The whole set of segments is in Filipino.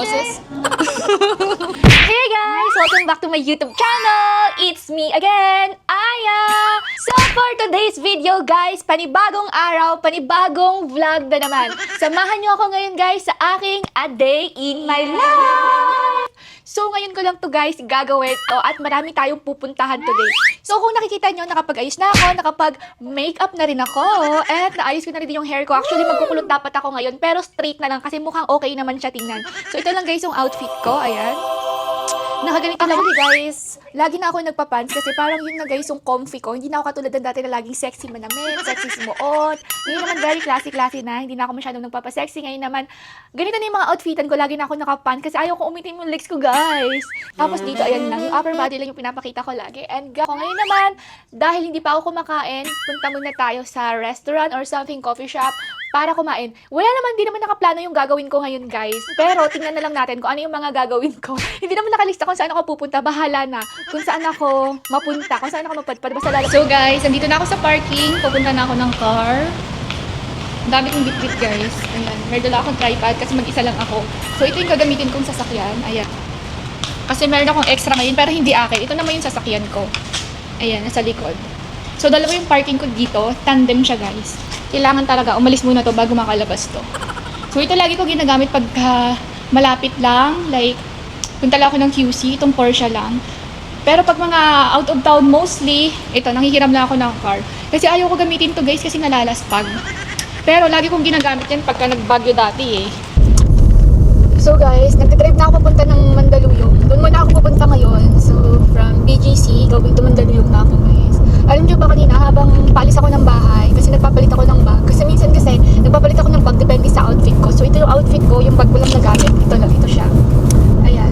boses. Hey guys! Welcome back to my YouTube channel! It's me again, Aya! So for today's video guys, panibagong araw, panibagong vlog na naman. Samahan niyo ako ngayon guys sa aking A Day in My Life! So ngayon ko lang to guys gagawin to at marami tayong pupuntahan today. So kung nakikita nyo, nakapag-ayos na ako, nakapag-makeup na rin ako, at naayos ko na rin yung hair ko. Actually magkukulot dapat ako ngayon pero straight na lang kasi mukhang okay naman siya tingnan. So ito lang guys yung outfit ko, ayan. Nakaganito lang guys. Lagi na ako nagpapants kasi parang yun na guys yung comfy ko. Hindi na ako katulad ng dati na laging sexy manamit, sexy sumuot. Ngayon naman very classy-classy na. Hindi na ako masyadong nagpapasexy. Ngayon naman, ganito na yung mga outfitan ko. Lagi na ako nakapants kasi ayaw ko umitim yung legs ko guys. Tapos dito, ayan lang. Yung upper body lang yung pinapakita ko lagi. And ngayon naman, dahil hindi pa ako kumakain, punta muna tayo sa restaurant or something, coffee shop para kumain. Wala naman, di naman nakaplano yung gagawin ko ngayon guys. Pero tingnan na lang natin kung ano yung mga gagawin ko. Hindi naman nakalista kung saan ako pupunta. Bahala na kung saan ako mapunta, kung saan ako mapadpad. Basta lalabas. So guys, andito na ako sa parking. Pupunta na ako ng car. Ang dami kong bitbit guys. Ayan. May dala akong tripod kasi mag-isa lang ako. So ito yung gagamitin kong sasakyan. Ayan. Kasi meron akong extra ngayon pero hindi akin. Ito naman yung sasakyan ko. Ayan, nasa likod. So dalawa yung parking ko dito. Tandem siya guys. Kailangan talaga umalis muna to bago makalabas to. So ito lagi ko ginagamit pagka malapit lang. Like, punta lang ako ng QC. Itong Porsche lang. Pero pag mga out of town mostly, ito, nanghihiram lang ako ng car. Kasi ayaw ko gamitin to guys kasi nalalaspag. Pero lagi kong ginagamit yan pagka nagbagyo dati eh. So guys, nagdadrive na ako papunta ng Mandaluyong. Doon muna ako pupunta ngayon. So from BGC, going to Mandaluyong na ako guys. Alam nyo ba kanina habang paalis ako ng bahay, kasi nagpapalit ako ng bag. Kasi minsan kasi, nagpapalit ako ng bag depende sa outfit ko. So ito yung outfit ko, yung bag ko lang nagamit. Ito lang, ito siya. Ayan.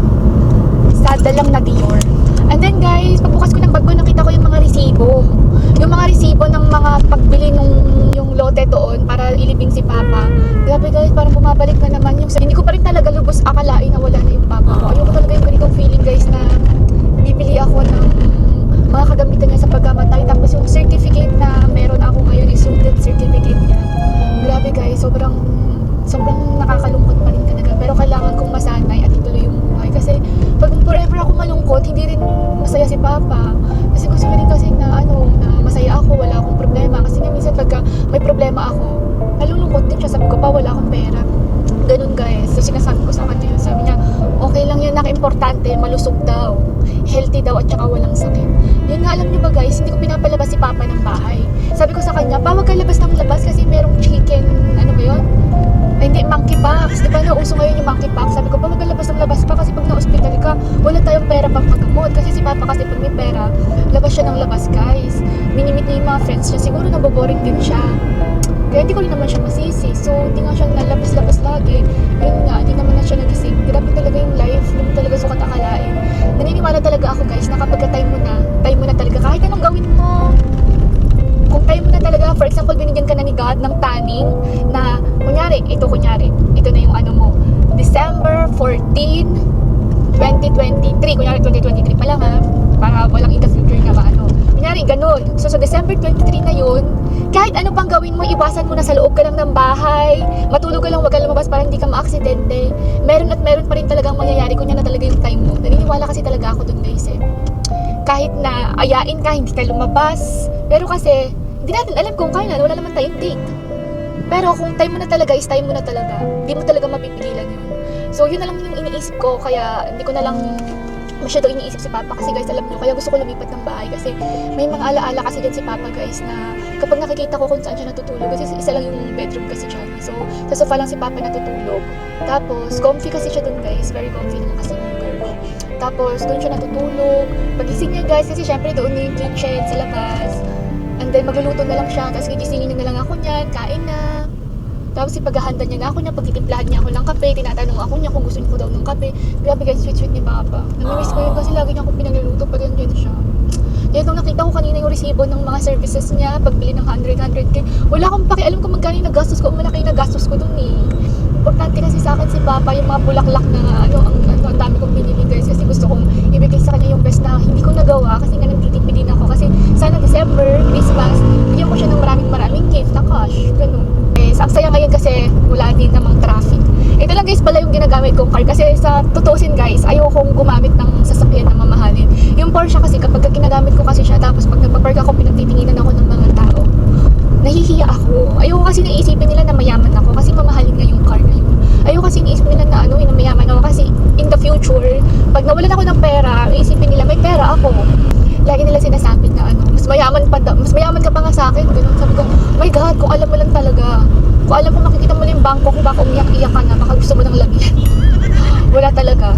Sada lang na Dior. And then guys, pagbukas ko ng bag ko, nakita ko yung mga resibo. Yung mga resibo ng mga pagbili nung yung lote doon para ilibing si Papa. Grabe guys, parang bumabalik na naman yung... Hindi ko pa rin talaga lubos akalain na wala na yung Papa ko. Ayoko talaga yung ganitong feeling guys na bibili ako ng mga kagamitan niya sa pagkamatay. Tapos yung certificate na meron ako ngayon is yung death certificate niya. Grabe guys, sobrang nakakalungkot pa rin talaga. Pero kailangan kong masanay at ituloy yung buhay. Kasi pag forever ako malungkot, hindi rin masaya si Papa. Kasi gusto niya rin kasi na na masaya ako, wala akong problema. Kasi nga minsan pagka may problema ako, nalulungkot din siya. Sabi ko pa, wala akong pera. Ganun guys. So sinasabi ko sa kanya yun. Sabi niya, okay lang yan, naka-importante, malusog daw, healthy daw, at saka walang sakit. Yun nga, alam niyo ba guys, hindi ko pinapalabas si Papa ng bahay. Sabi ko sa kanya, pa, wag ka labas ng labas kasi merong chicken, ano ba yun? Ay, hindi, monkeypox. Di ba nauso ngayon yung monkeypox? Sabi ko, pa, wag ka labas ng labas pa kasi pag na-hospital ka, wala tayong pera pang paggamot. Kasi si Papa kasi pag may pera, labas siya ng labas guys. Minimit niya yung mga friends niya. Siguro naboboring din siya. Kaya hindi ko rin naman siya masisi. So, hindi nga siya nalabas-labas lagi. Yun nga, hindi naman na siya nagising. Grabe talaga yung life. Hindi mo talaga sukat akalain. Naniniwala talaga ako guys na kapag time mo na talaga. Kahit anong gawin mo, kung time mo na talaga, for example, binigyan ka na ni God ng tanning na, kunyari, ito na yung ano mo, December 14, 2023. Kunyari, 2023 pa lang ha. Para walang in the future na ano. Kunyari, ganun. So, sa December 23 na yun, kahit ano pang gawin mo, iwasan mo na sa loob ka lang ng bahay, matulog ka lang, wag ka lumabas para hindi ka maaksidente. Meron at meron pa rin talagang mangyayari kung yan na talaga yung time mo. Naniniwala kasi talaga ako dun guys eh. Kahit na ayain ka, hindi ka lumabas. Pero kasi, hindi natin alam kung kailan, wala naman tayong date. Pero kung time mo na talaga, is time mo na talaga. Hindi mo talaga mapipigilan yun. So yun na lang yung iniisip ko, kaya hindi ko na lang masyado iniisip si Papa kasi guys, alam nyo, kaya gusto ko lumipat ng bahay kasi may mga alaala kasi dyan si Papa guys na kapag nakikita ko kung saan siya natutulog kasi isa lang yung bedroom kasi siya. So, sa sofa lang si Papa natutulog. Tapos, comfy kasi siya dun guys, very comfy naman kasi yung lugar ko. Tapos, dun siya natutulog. Pagising niya guys, kasi syempre doon na yung kitchen sa labas. And then, magluluto na lang siya, tapos gigisingin na lang ako niyan, kain na. Tapos ipaghahanda niya na ako niya, pagtitimplahan niya ako ng kape, tinatanong ako niya kung gusto niya ko daw ng kape. Grabe guys, sweet ni Papa. Namimiss ko yun kasi lagi niya akong pinagluluto pag nandiyan siya. Kaya nung nakita ko kanina yung resibo ng mga services niya, pagbili ng 100k, wala akong pakialam kung magkano yung nagastos ko, malaki yung nagastos ko dun eh. Importante kasi sa akin si Papa, yung mga bulaklak na ang dami kong binili guys, kasi gusto kong ibigay sa kanya yung best na hindi ko nagawa kasi nga nagtitipid din ako. Kasi sana December, Christmas, bigyan ko siya ng maraming gift na cash, ganun. Ang saya ngayon kasi wala din namang traffic. Ito lang guys pala yung ginagamit kong car kasi sa tutusin guys, ayokong gumamit ng sasakyan na mamahalin. Yung Porsche kasi kapag ginagamit ko kasi siya tapos pag nagpa-park ako pinagtitinginan ako ng mga tao, nahihiya ako. Ayoko kasi naisipin nila na mayaman ako kasi mamahalin nga yung car na yun. Ayoko kasi naisipin nila na na mayaman ako kasi in the future, pag nawalan ako ng pera, isipin nila may pera ako. Lagi nila sinasabi na mas mayaman ka pa nga sa akin. Ganun. Sabi ko, my God, kung alam mo lang talaga. Kung alam mo, makikita mo lang yung bangko kung baka umiyak-iyak ka na, baka gusto mo ng lagyan. Wala talaga.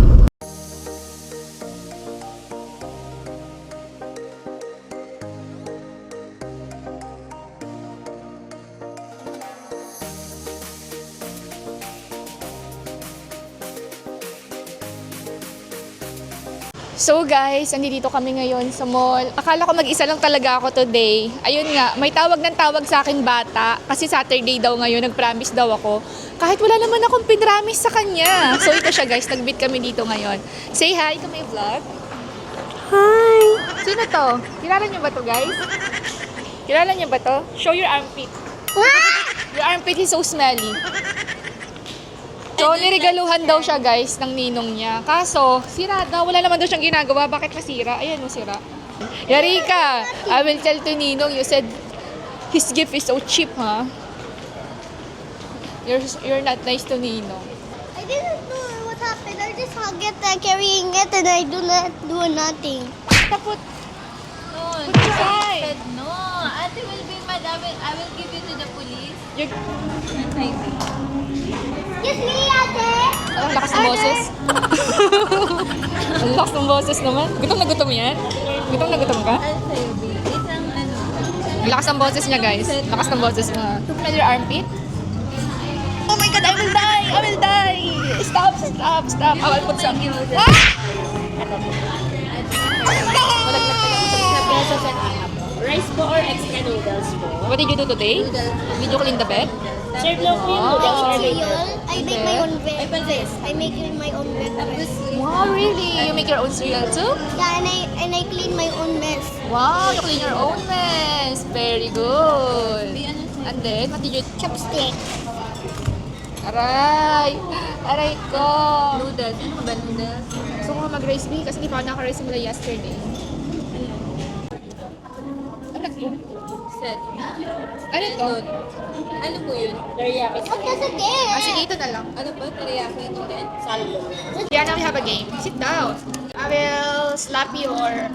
So guys, nandito kami ngayon sa mall. Akala ko mag-isa lang talaga ako today. Ayun nga, may tawag ng tawag sa akin bata. Kasi Saturday daw ngayon, nag-promise daw ako. Kahit wala naman akong pinramis sa kanya. So ito siya guys, nag-meet kami dito ngayon. Say hi to my vlog. Hi! Sino to? Kilala niyo ba to guys? Kilala niyo ba to? Show your armpit. Your armpit is so smelly. So, niregaluhan daw siya guys ng ninong niya. Kaso, sira daw. Wala naman daw siyang ginagawa. Bakit masira? Ayan, masira. Yarika, I will tell to Ninong, you said his gift is so cheap, ha? You're not nice to Ninong. I didn't know what happened. I just hug it and carrying it and I do not do nothing. Tapos, No, Put your eye. said no. Ate will be mad. I will give you to the police. you're... Yes, me, ate. Ang lakas ng boses. Ang lakas ng boses naman. Gutom na gutom yan? Gutom na gutom ka? Ano sa'yo, babe? Isang ano. Ang lakas ng boses niya, guys. Lakas ng boses niya. Smell your armpit? Oh my God, I will die! I will die! Stop, stop, stop. I will put some... Ah! Malaglag ka lang. Rice po or extra noodles po? What did you do today? Did you clean the bed? Serve lang po yung noodles or later. Cereal. I make my own breakfast. I make my own breakfast. Wow, really? You make your own cereal too? Yeah, and I clean my own mess. Wow, you clean your own mess. Very good. And then, what did you... Chopstick. Aray! Aray ko! Noodles. Ano ba noodles? Gusto ko mag-rice me kasi hindi pa ako naka-rice mula yesterday. Ano to? Set. Ano to? Ano po yun? Teriyaki What does it do? Sige, ito na lang. Ano po? Teriyaki ito din? salad. Yeah, now we have a game. Sit down. I will slap your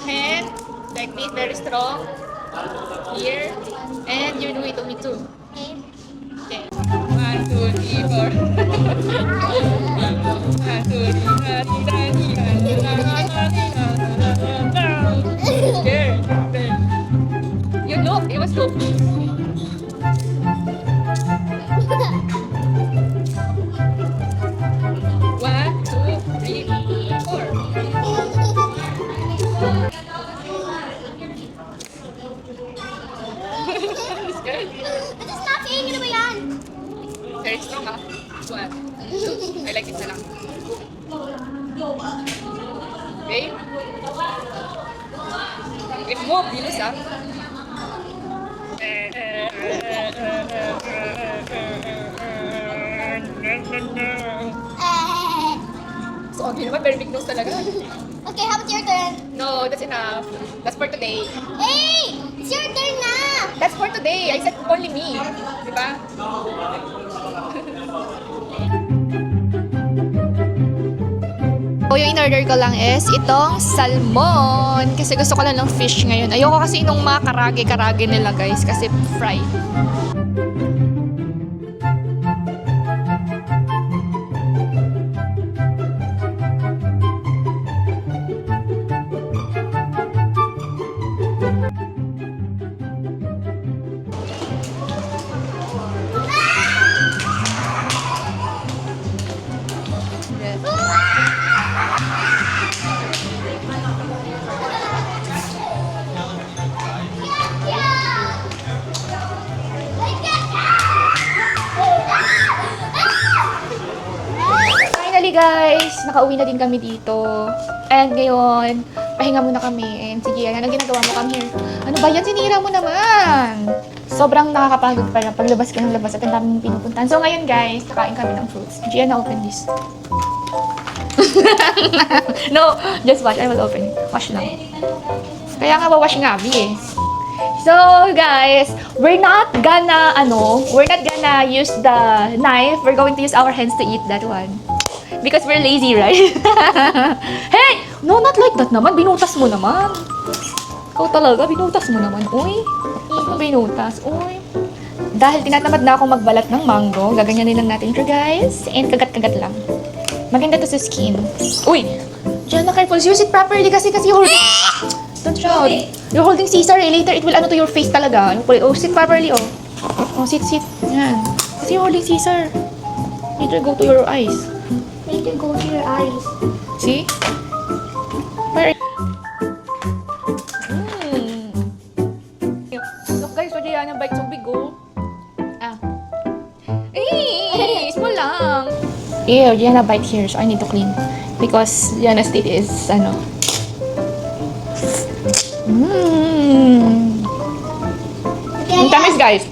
hand like this, very strong. Here. And you do it to me too. Okay. 1, 2, 3, 4. 1, 2, 3, 4. Here. You look. It was look. One, two, three, four. Ito snapping. Ano ba yan? Very strong, ah. One, two. I like it na lang. Okay? It move, bilis, ah. So, okay naman, very big nose talaga. Okay, how about your turn? No, that's enough. That's for today. Hey! It's your turn na! That's for today. I said only me. Diba? So, yung in-order ko lang is itong salmon. Kasi gusto ko lang ng fish ngayon. Ayoko kasi nung mga karage-karage nila guys. Kasi fried. Finally guys, nakauwi na din kami dito. And ngayon, pahinga muna kami. And sige, anong ginagawa mo? Come here. Ano ba yan? Sinira mo naman. sobrang nakakapagod para paglabas ka ng labas at ang daming pinupuntahan. So ngayon guys, kakain kami ng fruits. Gian, open this. No, just watch. I will open it. Wash lang. Kaya nga wawash nga, Abby eh. So guys, we're not gonna use the knife. We're going to use our hands to eat that one. Because we're lazy, right? Hey! No, not like that naman. Binutas mo naman. Ikaw talaga, binutas mo naman. Uy, binutas. Uy. Dahil tinatamad na akong magbalat ng mango, gaganyanin lang natin ito, guys. And kagat-kagat lang. Maganda to sa skin. Uy! Diyan na, careful. Use it properly kasi you're holding... Don't shout. You're holding Caesar eh. Later, it will to your face talaga. Oh, sit properly, oh. Oh, sit. Yan. Kasi you're holding Caesar. Later, go to your eyes. Make it go to your eyes. See? Where? Look guys, what Yana bite so big, oh. Ah. Eh, small lang. Ew, Yana bite here, so I need to clean. Because Yana's teeth is, Ang tamis, guys.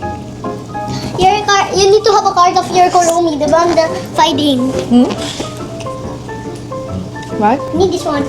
You need to have a card of your Koromi, the one the fighting. What? You need this one.